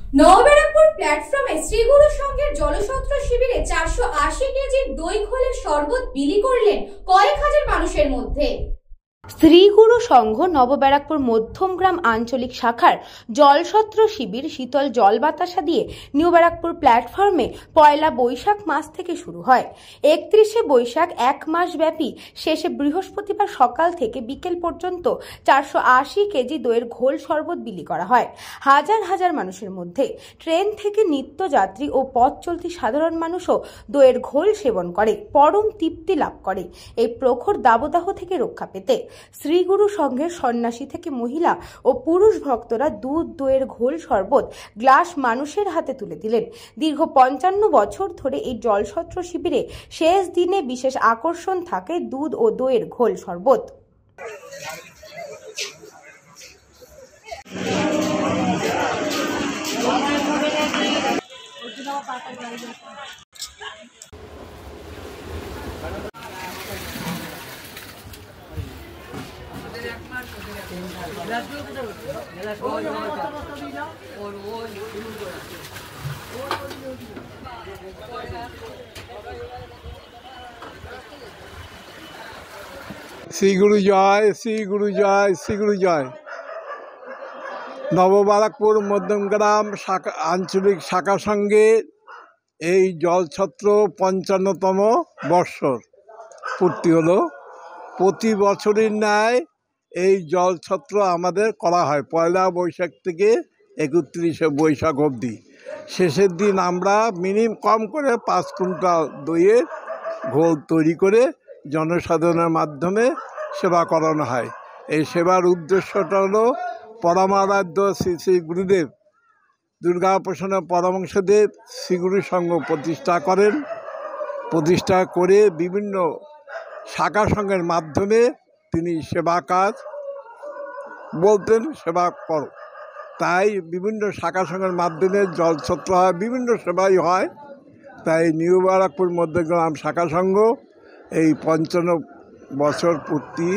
নবব্যারাকপুর প্ল্যাটফর্মে শ্রীগুরু সংঘের জলছত্র শিবিরে 480 কেজি দই ঘোলের শরবত বিলি করলেন কয়েক হাজার মানুষের মধ্যে। শ্রীগুরু সংঘ নবব্যারাকপুর মধ্যমগ্রাম আঞ্চলিক শাখার জলছত্র শিবির শীতল জল বাতাসা দিয়ে নিউ ব্যারাকপুর প্ল্যাটফর্মে পয়লা বৈশাখ মাস থেকে শুরু হয়। 31শে বৈশাখ এক মাস ব্যাপী শেষে বৃহস্পতিবার সকাল থেকে বিকেল পর্যন্ত 480 কেজি দইয়ের ঘোল শরবত বিলি করা হয় হাজার হাজার মানুষের মধ্যে। ট্রেন থেকে নিত্যযাত্রী ও পথ চলতি সাধারণ মানুষও দইয়ের ঘোল সেবন করে পরম তৃপ্তি লাভ করে এই প্রখর দাবদাহ থেকে রক্ষা পেতে। শ্রীগুরু সংঘের সন্ন্যাসী থেকে মহিলা ও পুরুষ ভক্তরা দুধ দইয়ের ঘোল শরবত গ্লাস মানুষের হাতে তুলে দিলেন। দীর্ঘ 55 বছর ধরে এই জলছত্র শিবিরে শেষ দিনে বিশেষ আকর্ষণ থাকে দুধ ও দইয়ের ঘোল শরবত। শ্রীগুরু জয়, শ্রীগুরু জয়, শ্রীগুরু জয়। নবব্যারাকপুর মধ্যমগ্রাম শাখা আঞ্চলিক শাখা সঙ্গে এই জলছত্র 55তম বর্ষর পূর্তি হলো। প্রতি বছরের ন্যায় এই জলছত্র আমাদের করা হয় পয়লা বৈশাখ থেকে 31শে বৈশাখ অবধি। শেষের দিন আমরা কম করে 5 কুইন্টাল দইয়ের ঘোল তৈরি করে জনসাধারণের মাধ্যমে সেবা করানো হয়। এই সেবার উদ্দেশ্যটা হলো পরমারাধ্য শ্রী শ্রী গুরুদেব দুর্গাপ্রসন্ন পরমহংসদেব শ্রীগুরু সংঘ প্রতিষ্ঠা করে বিভিন্ন শাখা সংঘের মাধ্যমে তিনি সেবা কাজ বলতেন, সেবা করো। তাই বিভিন্ন শাখা সংঘের মাধ্যমে জলছত্র হয়, বিভিন্ন সেবাই হয়। তাই নিউ ব্যারাকপুর মধ্যমগ্রাম শাখা সংঘ এই 55 বছর পূর্তি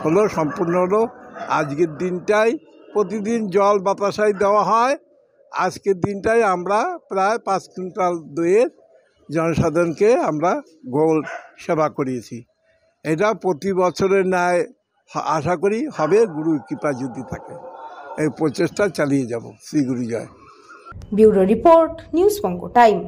হলো, সম্পূর্ণ হলো। আজকের দিনটাই প্রতিদিন জল বাতাসাই দেওয়া হয়। আজকের দিনটাই আমরা প্রায় 5 কুইন্টাল দইয়ের জনসাধারণকে আমরা ঘোল সেবা করিয়েছি। এটা প্রতি বছরের ন্যায় আশা করি হবে, গুরুর কৃপা যদি থাকে। এই প্রচেষ্টা চালিয়ে যাব। শ্রীগুরু জয়। ব্যুরো রিপোর্ট, নিউজ বঙ্গ টাইম।